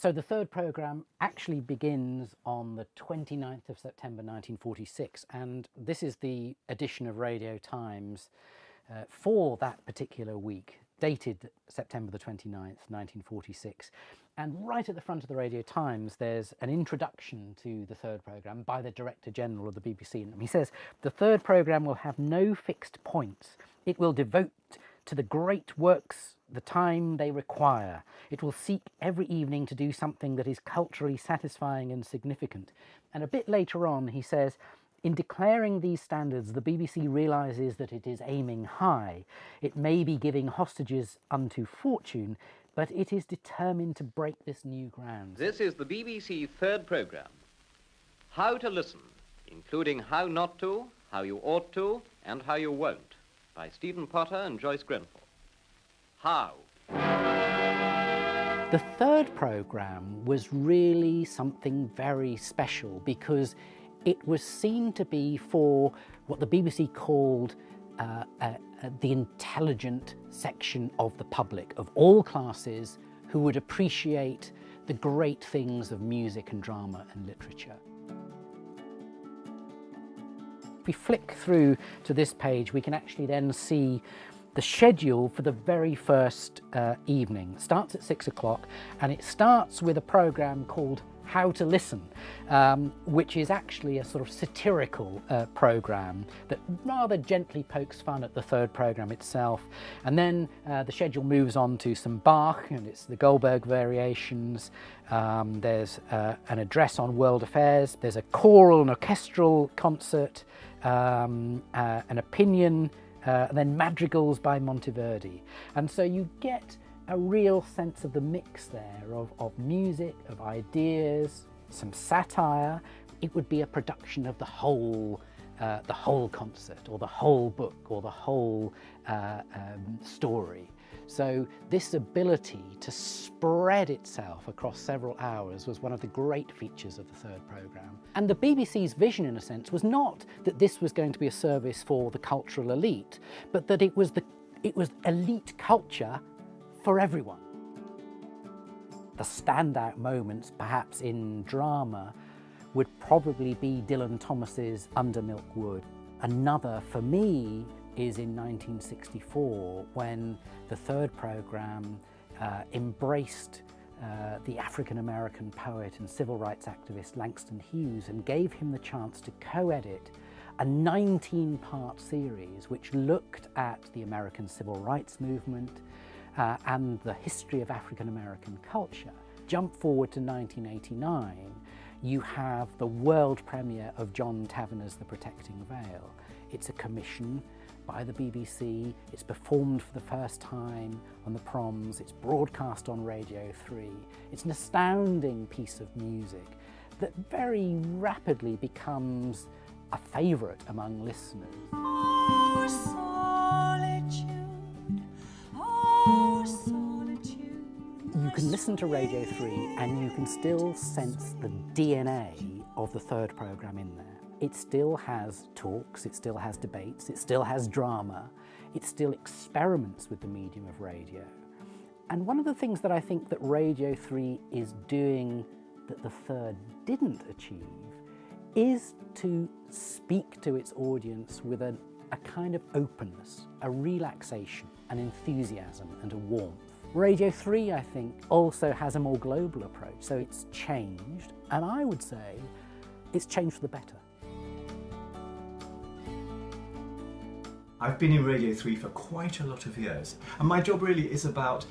So the third programme actually begins on the 29th of September 1946, and this is the edition of Radio Times for that particular week, dated September the 29th, 1946. And right at the front of the Radio Times, there's an introduction to the third programme by the Director General of the BBC. And he says, "The third programme will have no fixed points. It will devote to the great works the time they require. It will seek every evening to do something that is culturally satisfying and significant." And a bit later on, he says, "In declaring these standards, the BBC realises that it is aiming high. It may be giving hostages unto fortune, but it is determined to break this new ground." This is the BBC third programme, How to Listen, including how not to, how you ought to, and how you won't, by Stephen Potter and Joyce Grenfell. How? The third programme was really something very special because it was seen to be for what the BBC called the intelligent section of the public, of all classes, who would appreciate the great things of music and drama and literature. If we flick through to this page, we can actually then see the schedule for the very first evening. It starts at 6 o'clock, and it starts with a programme called How to Listen, which is actually a sort of satirical programme that rather gently pokes fun at the third programme itself. And then the schedule moves on to some Bach, and it's the Goldberg Variations. There's an address on world affairs. There's a choral and orchestral concert, an opinion, and then madrigals by Monteverdi. And so you get a real sense of the mix there of music, of ideas, some satire. It would be a production of the whole concert, or the whole book, or the whole story. So this ability to spread itself across several hours was one of the great features of the third programme. And the BBC's vision, in a sense, was not that this was going to be a service for the cultural elite, but that it was elite culture for everyone. The standout moments, perhaps in drama, would probably be Dylan Thomas's Under Milk Wood. Another, for me, is in 1964, when the third programme embraced the African-American poet and civil rights activist Langston Hughes and gave him the chance to co-edit a 19-part series which looked at the American civil rights movement and the history of African-American culture. Jump forward to 1989, you have the world premiere of John Tavener's The Protecting Veil. It's a commission by the BBC, it's performed for the first time on the Proms, it's broadcast on Radio 3. It's an astounding piece of music that very rapidly becomes a favourite among listeners. Oh, solitude, oh, solitude. You can listen to Radio 3 and you can still sense the DNA of the third programme in there. It still has talks, it still has debates, it still has drama, it still experiments with the medium of radio. And one of the things that I think that Radio 3 is doing that the third didn't achieve is to speak to its audience with a kind of openness, a relaxation, an enthusiasm and a warmth. Radio 3, I think, also has a more global approach, so it's changed, and I would say it's changed for the better. I've been in Radio 3 for quite a lot of years, and my job really is about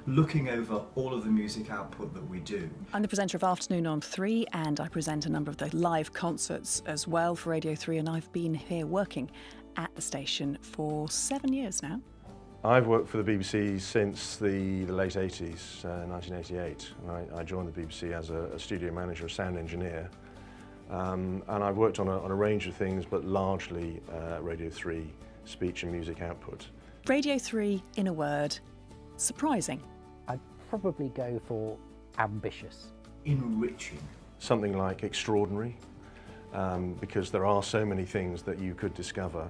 looking over all of the music output that we do. I'm the presenter of Afternoon on 3, and I present a number of the live concerts as well for Radio 3, and I've been here working at the station for 7 years now. I've worked for the BBC since the late 80s, 1988. I joined the BBC as a studio manager, a sound engineer, and I've worked on a range of things, but largely Radio 3 speech and music output. Radio 3, in a word, surprising. I'd probably go for ambitious. Enriching. Something like extraordinary, because there are so many things that you could discover